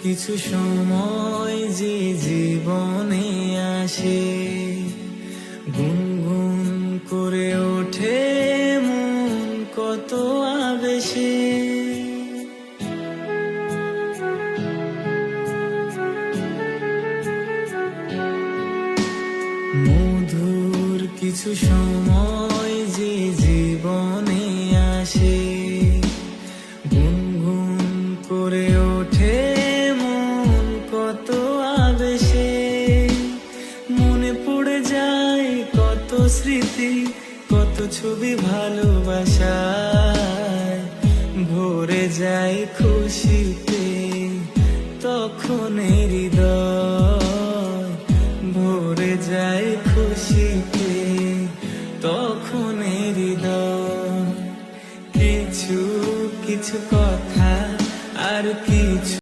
কিছু সময় যে জীবনে আসে, গুনগুন করে ওঠে মন কত আবেশে। মধুর কিছু সময় যে জীবনে আসে, গুনগুন করে ওঠে মন কত আবেশে। মনে পড়ে যায় কত স্মৃতি, কত ছবি ভালোবাসায়, ভরে যায়